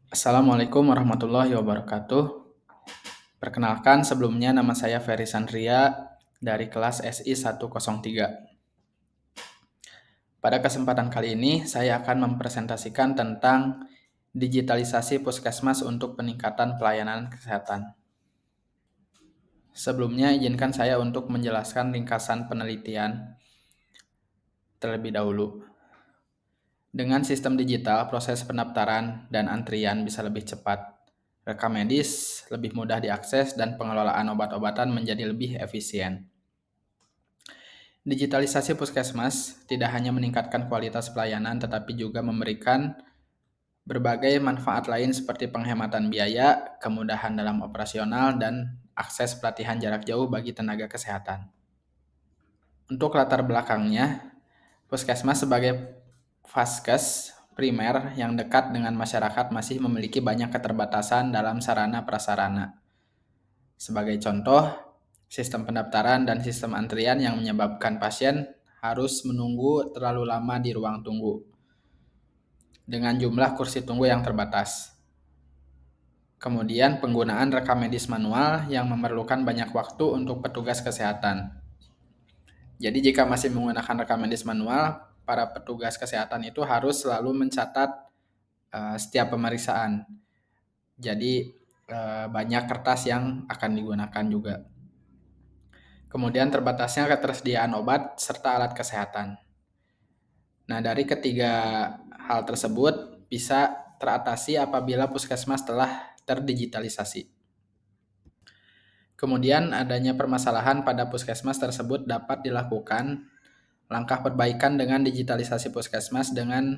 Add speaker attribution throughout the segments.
Speaker 1: Assalamualaikum warahmatullahi wabarakatuh. Perkenalkan, sebelumnya nama saya Ferry Sandria dari kelas SI 103. Pada kesempatan kali ini, saya akan mempresentasikan tentang digitalisasi puskesmas untuk peningkatan pelayanan kesehatan. Sebelumnya, izinkan saya untuk menjelaskan ringkasan penelitian terlebih dahulu. Dengan sistem digital, proses pendaftaran dan antrian bisa lebih cepat. Rekam medis lebih mudah diakses dan pengelolaan obat-obatan menjadi lebih efisien. Digitalisasi puskesmas tidak hanya meningkatkan kualitas pelayanan tetapi juga memberikan berbagai manfaat lain seperti penghematan biaya, kemudahan dalam operasional, dan akses pelatihan jarak jauh bagi tenaga kesehatan. Untuk latar belakangnya, puskesmas sebagai vaskes primer yang dekat dengan masyarakat masih memiliki banyak keterbatasan dalam sarana prasarana. Sebagai contoh, sistem pendaftaran dan sistem antrian yang menyebabkan pasien harus menunggu terlalu lama di ruang tunggu dengan jumlah kursi tunggu yang terbatas. Kemudian penggunaan rekam medis manual yang memerlukan banyak waktu untuk petugas kesehatan. Jadi jika masih menggunakan rekam medis manual, para petugas kesehatan itu harus selalu mencatat setiap pemeriksaan. Jadi banyak kertas yang akan digunakan juga. Kemudian terbatasnya ketersediaan obat serta alat kesehatan. Nah, dari ketiga hal tersebut bisa teratasi apabila puskesmas telah terdigitalisasi. Kemudian adanya permasalahan pada puskesmas tersebut dapat dilakukan langkah perbaikan dengan digitalisasi puskesmas dengan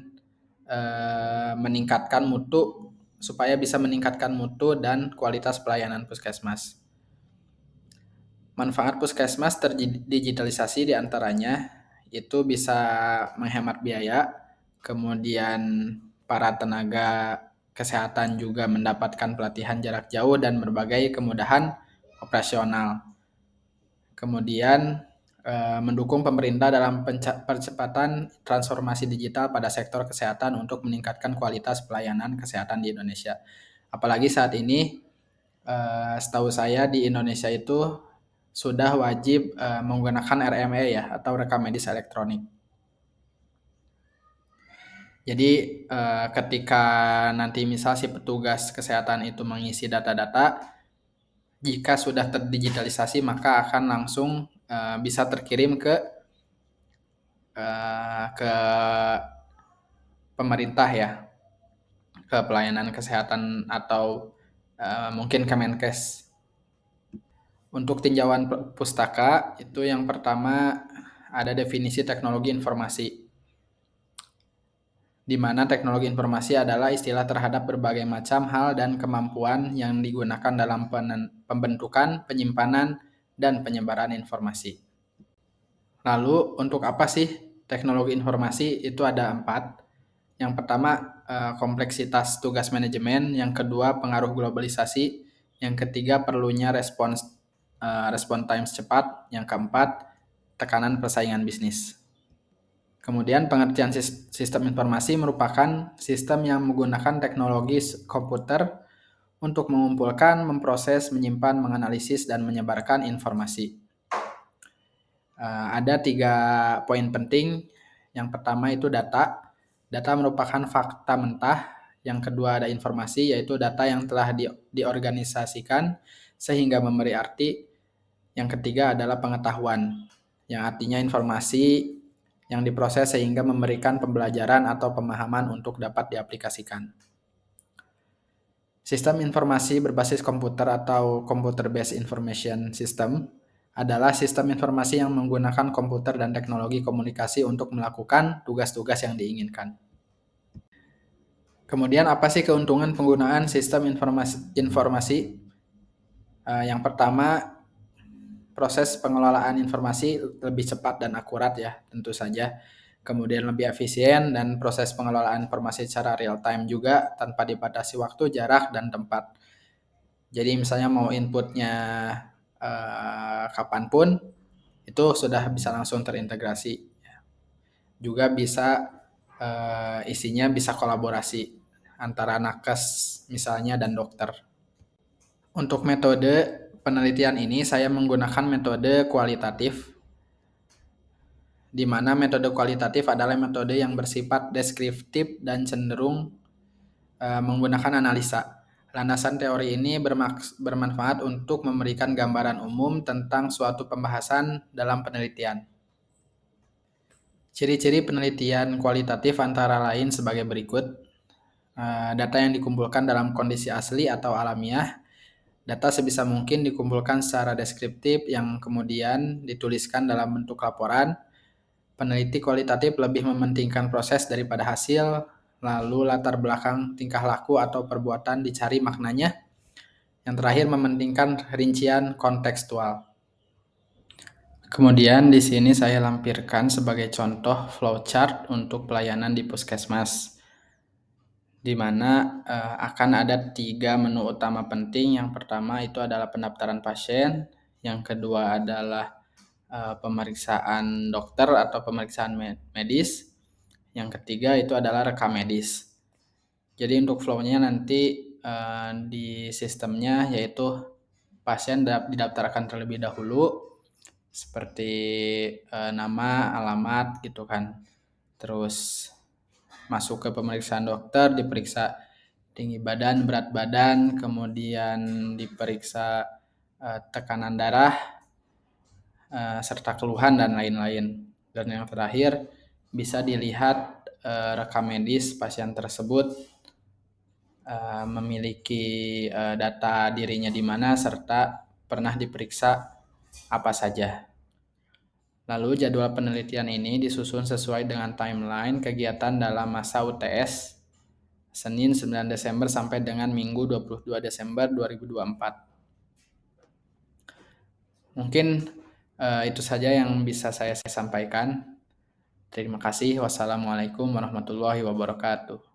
Speaker 1: meningkatkan mutu supaya bisa meningkatkan mutu dan kualitas pelayanan puskesmas. Manfaat puskesmas terdigitalisasi diantaranya itu bisa menghemat biaya, kemudian para tenaga kesehatan juga mendapatkan pelatihan jarak jauh dan berbagai kemudahan operasional. Kemudian mendukung pemerintah dalam percepatan transformasi digital pada sektor kesehatan untuk meningkatkan kualitas pelayanan kesehatan di Indonesia. Apalagi saat ini, setahu saya di Indonesia itu sudah wajib menggunakan RME ya, atau rekam medis elektronik. Jadi ketika nanti misal si petugas kesehatan itu mengisi data-data, jika sudah terdigitalisasi maka akan langsung bisa terkirim ke pemerintah ya, ke pelayanan kesehatan atau mungkin Kemenkes. Untuk tinjauan pustaka itu yang pertama ada definisi teknologi informasi, di mana teknologi informasi adalah istilah terhadap berbagai macam hal dan kemampuan yang digunakan dalam pembentukan, penyimpanan, dan penyebaran informasi. Lalu untuk apa sih teknologi informasi? Itu ada 4. Yang pertama kompleksitas tugas manajemen, yang kedua pengaruh globalisasi, yang ketiga perlunya respon time cepat, yang keempat tekanan persaingan bisnis. Kemudian pengertian sistem informasi merupakan sistem yang menggunakan teknologi komputer untuk mengumpulkan, memproses, menyimpan, menganalisis, dan menyebarkan informasi. Ada 3 poin penting. Yang pertama itu data. Data merupakan fakta mentah. Yang kedua ada informasi, yaitu data yang telah diorganisasikan sehingga memberi arti. Yang ketiga adalah pengetahuan, yang artinya informasi yang diproses sehingga memberikan pembelajaran atau pemahaman untuk dapat diaplikasikan. Sistem informasi berbasis komputer atau Computer Based Information System adalah sistem informasi yang menggunakan komputer dan teknologi komunikasi untuk melakukan tugas-tugas yang diinginkan. Kemudian apa sih keuntungan penggunaan sistem informasi? Yang pertama, proses pengelolaan informasi lebih cepat dan akurat ya, tentu saja. Kemudian lebih efisien dan proses pengelolaan informasi secara real time juga tanpa dibatasi waktu, jarak, dan tempat. Jadi misalnya mau inputnya kapanpun, itu sudah bisa langsung terintegrasi. Juga bisa isinya bisa kolaborasi antara nakes misalnya, dan dokter. Untuk metode penelitian ini saya menggunakan metode kualitatif, di mana metode kualitatif adalah metode yang bersifat deskriptif dan cenderung menggunakan analisa. Landasan teori ini bermanfaat untuk memberikan gambaran umum tentang suatu pembahasan dalam penelitian. Ciri-ciri penelitian kualitatif antara lain sebagai berikut. Data yang dikumpulkan dalam kondisi asli atau alamiah. Data sebisa mungkin dikumpulkan secara deskriptif yang kemudian dituliskan dalam bentuk laporan. Peneliti kualitatif lebih mementingkan proses daripada hasil, lalu latar belakang tingkah laku atau perbuatan dicari maknanya. Yang terakhir mementingkan rincian kontekstual. Kemudian di sini saya lampirkan sebagai contoh flowchart untuk pelayanan di puskesmas, di mana akan ada 3 menu utama penting. Yang pertama itu adalah pendaftaran pasien, yang kedua adalah pemeriksaan dokter atau pemeriksaan medis, yang ketiga itu adalah rekam medis. Jadi untuk flow-nya nanti di sistemnya yaitu pasien didaftarkan terlebih dahulu, seperti nama, alamat gitu kan. Terus masuk ke pemeriksaan dokter, diperiksa tinggi badan, berat badan, kemudian diperiksa tekanan darah, serta keluhan dan lain-lain. Dan yang terakhir bisa dilihat rekam medis pasien tersebut memiliki data dirinya di mana serta pernah diperiksa apa saja. Lalu jadwal penelitian ini disusun sesuai dengan timeline kegiatan dalam masa UTS Senin 9 Desember sampai dengan Minggu 22 Desember 2024. Mungkin itu saja yang bisa saya sampaikan. Terima kasih. Wassalamualaikum warahmatullahi wabarakatuh.